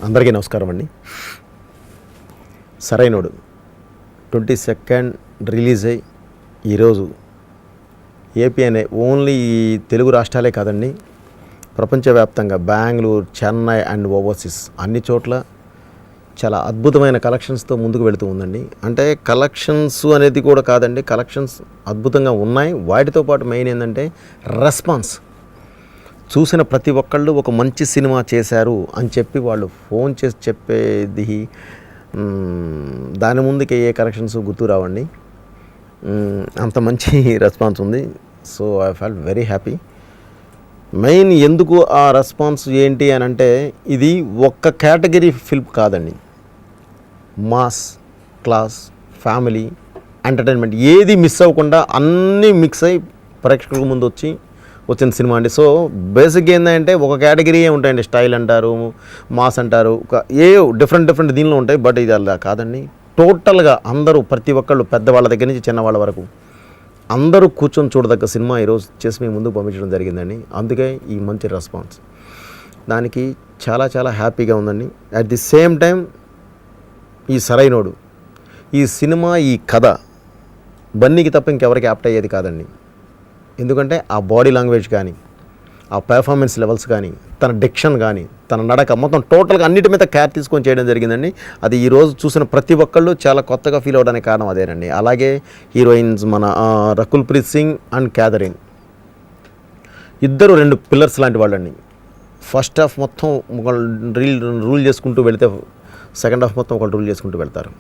అందరికీ నమస్కారం అండి. సరైనోడు 22nd రిలీజ్ అయ్యి ఈరోజు ఏపీ అనే ఓన్లీ తెలుగు రాష్ట్రాలే కాదండి, ప్రపంచవ్యాప్తంగా బెంగళూరు, చెన్నై అండ్ ఓవర్సీస్ అన్ని చోట్ల చాలా అద్భుతమైన కలెక్షన్స్తో ముందుకు వెళుతూ ఉందండి. అంటే కలెక్షన్స్ అనేది కూడా కాదండి, కలెక్షన్స్ అద్భుతంగా ఉన్నాయి. వాటితో పాటు మెయిన్ ఏంటంటే రెస్పాన్స్. చూసిన ప్రతి ఒక్కళ్ళు ఒక మంచి సినిమా చేశారు అని చెప్పి వాళ్ళు ఫోన్ చేసి చెప్పేది దాని ముందుకి ఏ కలెక్షన్స్ గుర్తు రావండి. అంత మంచి రెస్పాన్స్ ఉంది. So I felt very happy. Main ఎందుకు ఆ రెస్పాన్స్ ఏంటి అని అంటే, ఇది ఒక్క కేటగిరీ ఫిల్మ్ కాదండి. మాస్, క్లాస్, ఫ్యామిలీ, ఎంటర్టైన్మెంట్ ఏది మిస్ అవ్వకుండా అన్నీ మిక్స్ అయ్యి ప్రేక్షకుల ముందు వచ్చిన సినిమా అండి. సో బేసిక్గా ఏంటంటే ఒక కేటగిరీ ఉంటాయండి, స్టైల్ అంటారు, మాస్ అంటారు, డిఫరెంట్ దీనిలో ఉంటాయి. బట్ ఇది అలా కాదండి. టోటల్గా అందరూ ప్రతి ఒక్కళ్ళు పెద్దవాళ్ళ దగ్గర నుంచి చిన్నవాళ్ళ వరకు అందరూ కూర్చొని చూడదగ్గ సినిమా ఈరోజు చేసి మీ ముందుకు పంపించడం జరిగిందండి. అందుకే ఈ మంచి రెస్పాన్స్, దానికి చాలా చాలా హ్యాపీగా ఉందండి. అట్ ది సేమ్ టైం ఈ సరైనోడు, ఈ సినిమా, ఈ కథ బన్నీకి తప్ప ఇంకెవరికి యాప్ట్ అయ్యేది కాదండి. ఎందుకంటే ఆ బాడీ లాంగ్వేజ్ కానీ, ఆ పెర్ఫార్మెన్స్ లెవెల్స్ కానీ, తన డిక్షన్ కానీ, తన నడక మొత్తం టోటల్గా అన్నిటి మీద కేర్ తీసుకొని చేయడం జరిగిందండి. అది ఈరోజు చూసిన ప్రతి ఒక్కళ్ళు చాలా కొత్తగా ఫీల్ అవ్వడానికి కారణం అదేనండి. అలాగే హీరోయిన్స్ మన రకుల్ ప్రీత్ సింగ్ అండ్ క్యాథరిన్ ఇద్దరు 2 పిల్లర్స్ లాంటి వాళ్ళండి. ఫస్ట్ హాఫ్ మొత్తం ఒక రూల్ చేసుకుంటూ వెళితే సెకండ్ హాఫ్ మొత్తం ఒకళ్ళు రూల్ చేసుకుంటూ వెళ్తారు.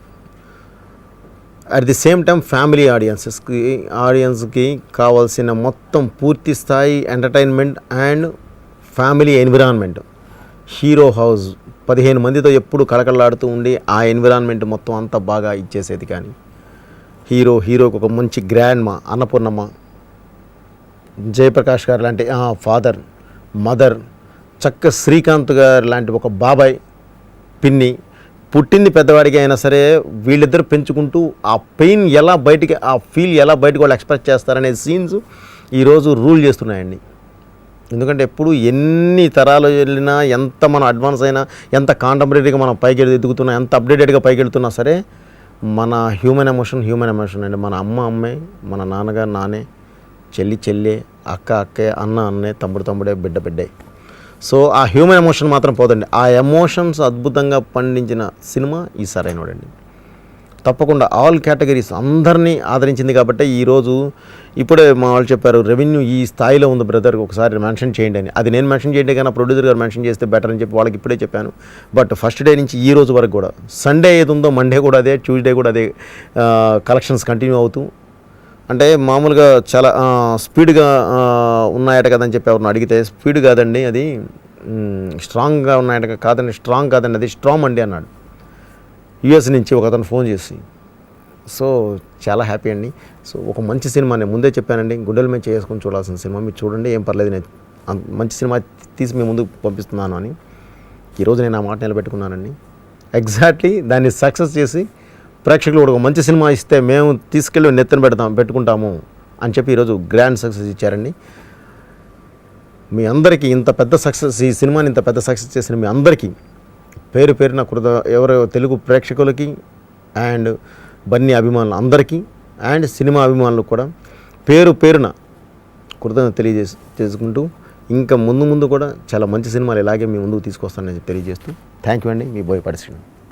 At the same time family ఆడియన్స్కి కావాల్సిన మొత్తం పూర్తి స్థాయి entertainment and family environment. Hero house 15 మందితో ఎప్పుడు కళకళలాడుతూ ఉండి ఆ ఎన్విరాన్మెంట్ మొత్తం అంతా బాగా ఇచ్చేసేది. కానీ హీరోకి ఒక మంచి గ్రాండ్ మా అన్నపూర్ణమ్మ, జయప్రకాష్ గారు లాంటి ఫాదర్, మదర్, చక్క శ్రీకాంత్ గారు లాంటి ఒక బాబాయ్, పిన్ని, పుట్టింది పెద్దవాడికి అయినా సరే వీళ్ళిద్దరు పెంచుకుంటూ ఆ పెయిన్ ఎలా బయటికి, ఆ ఫీల్ ఎలా బయటకు వాళ్ళు ఎక్స్ప్రెస్ చేస్తారనే సీన్స్ ఈరోజు రూల్ చేస్తున్నాయండి. ఎందుకంటే ఎప్పుడు ఎన్ని తరాలు వెళ్ళినా, ఎంత మనం అడ్వాన్స్ అయినా, ఎంత కాంటెంపరీగా మనం పైకి ఎదుగుతున్నా, ఎంత అప్డేటెడ్గా పైకి వెళ్తున్నా సరే మన హ్యూమన్ ఎమోషన్ అండి. మన అమ్మే, మన నాన్నగారు నానే, చెల్లె, అక్కే, అన్నే, తమ్ముడే, బిడ్డే. సో ఆ హ్యూమన్ ఎమోషన్ మాత్రం పోదండి. ఆ ఎమోషన్స్ అద్భుతంగా పండించిన సినిమా ఈ సరైనోడండి. తప్పకుండా ఆల్ కేటగిరీస్ అందరినీ ఆదరించింది. కాబట్టి ఈరోజు ఇప్పుడే మా వాళ్ళు చెప్పారు, రెవెన్యూ ఈ స్థాయిలో ఉంది బ్రదర్, ఒకసారి మెన్షన్ చేయండి అని. అది నేను మెన్షన్ చేయండి కానీ ప్రొడ్యూసర్ గారు మెన్షన్ చేస్తే బెటర్ అని చెప్పి వాళ్ళకి ఇప్పుడే చెప్పాను. బట్ ఫస్ట్ డే నుంచి ఈ రోజు వరకు కూడా, సండే ఏది ఉందో మండే కూడా అదే, ట్యూస్డే కూడా అదే కలెక్షన్స్ కంటిన్యూ అవుతూ, అంటే మామూలుగా చాలా స్పీడ్గా ఉన్నాయట కదని చెప్పి ఎవరిని అడిగితే, స్పీడ్ కాదండి అది, స్ట్రాంగ్గా ఉన్నాయట కాదండి, స్ట్రాంగ్ కాదండి అది స్ట్రాంగ్ అండి అన్నాడు యూఎస్ నుంచి ఒక అతను ఫోన్ చేసి. సో చాలా హ్యాపీ అండి. సో ఒక మంచి సినిమా, నేను ముందే చెప్పానండి, గుండెల మీద చేసుకొని చూడాల్సిన సినిమా. మీరు చూడండి, ఏం పర్లేదు, నేను మంచి సినిమా తీసి మీ ముందుకు పంపిస్తున్నాను అని ఈరోజు నేను ఆ మాట నిలబెట్టుకున్నానండి. ఎగ్జాక్ట్లీ దాన్ని సక్సెస్ చేసి ప్రేక్షకులు కూడా ఒక మంచి సినిమా ఇస్తే మేము తీసుకెళ్ళి నెత్తన పెట్టుకుంటాము అని చెప్పి ఈరోజు గ్రాండ్ సక్సెస్ ఇచ్చారండి. మీ అందరికీ ఇంత పెద్ద సక్సెస్, ఈ సినిమాని ఇంత పెద్ద సక్సెస్ చేసిన మీ అందరికీ పేరున ఎవరో తెలుగు ప్రేక్షకులకి అండ్ బన్నీ అభిమానులు అందరికీ అండ్ సినిమా అభిమానులకు కూడా పేరున కృతజ్ఞత చేసుకుంటూ, ఇంకా ముందు కూడా చాలా మంచి సినిమాలు ఇలాగే మీ ముందుకు తీసుకొస్తానని తెలియజేస్తూ, థ్యాంక్ యూ అండి. మీ బోయపాటి శ్రీను.